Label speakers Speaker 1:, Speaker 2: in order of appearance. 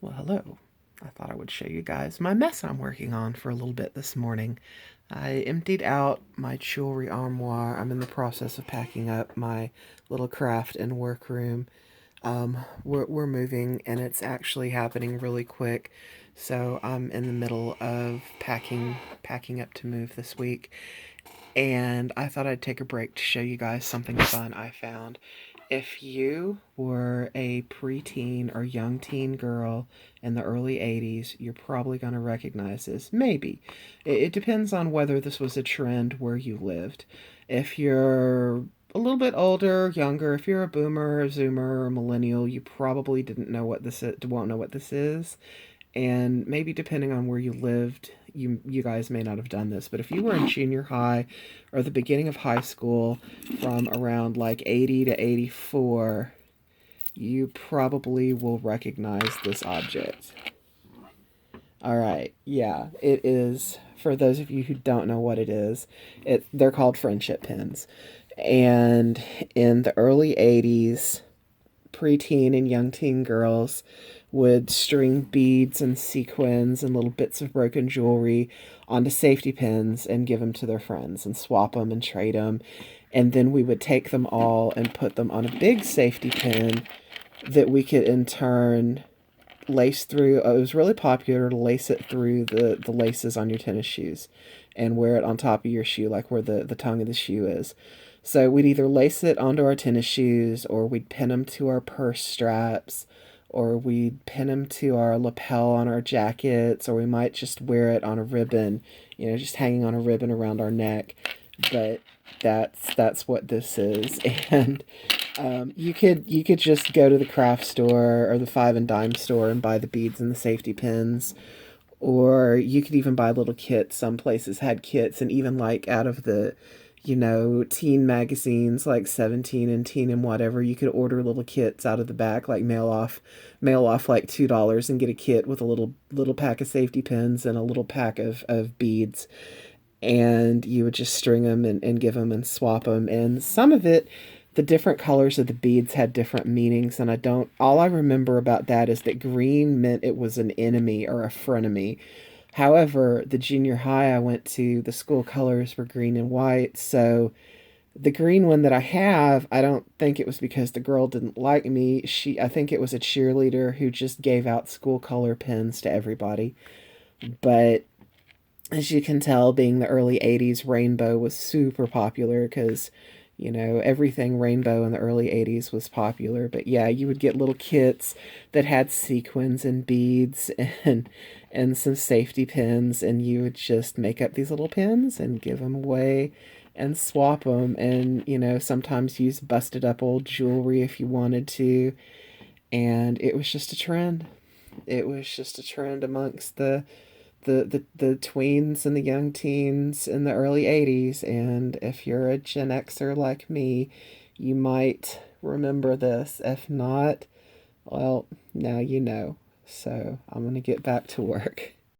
Speaker 1: Well, hello. I thought I would show you guys my mess I'm working on for a little bit this morning. I emptied out my jewelry armoire. I'm in the process of packing up my little craft and workroom. We're moving and it's actually happening really quick. So I'm in the middle of packing up to move this week. And I thought I'd take a break to show you guys something fun I found. If you were a preteen or young teen girl in the early 80s, you're probably going to recognize this. Maybe. It depends on whether this was a trend where you lived. If you're a little bit older, younger, if you're a boomer, a zoomer, or a millennial, you probably didn't know what this is, won't know what this is. And maybe depending on where you lived, you guys may not have done this, but if you were in junior high or the beginning of high school from around like 80 to 84, you probably will recognize this object. All right, yeah, it is. For those of you who don't know what it is, they're called friendship pins. And in the early 80s, preteen and young teen girls would string beads and sequins and little bits of broken jewelry onto safety pins and give them to their friends and swap them and trade them. And then we would take them all and put them on a big safety pin that we could in turn lace through. It was really popular to lace it through the laces on your tennis shoes and wear it on top of your shoe, like where the tongue of the shoe is. So we'd either lace it onto our tennis shoes, or we'd pin them to our purse straps, or we'd pin them to our lapel on our jackets, or we might just wear it on a ribbon, just hanging on a ribbon around our neck. But that's what this is. And you could just go to the craft store or the five and dime store and buy the beads and the safety pins, or you could even buy little kits. Some places had kits, and even like out of the teen magazines like 17 and Teen and whatever, you could order little kits out of the back, like mail off like $2 and get a kit with a little pack of safety pins and a little pack of beads, and you would just string them and give them and swap them. And some of it, the different colors of the beads had different meanings, and all I remember about that is that green meant it was an enemy or a frenemy. However, the junior high I went to, the school colors were green and white, so the green one that I have, I don't think it was because the girl didn't like me. I think it was a cheerleader who just gave out school color pins to everybody. But as you can tell, being the early 80s, rainbow was super popular because, everything rainbow in the early 80s was popular. But yeah, you would get little kits that had sequins and beads and some safety pins, and you would just make up these little pins and give them away and swap them, and sometimes use busted up old jewelry if you wanted to. And it was just a trend. It was just a trend amongst the tweens and the young teens in the early 80s. And if you're a Gen Xer like me, you might remember this. If not, well, now you know. So I'm going to get back to work.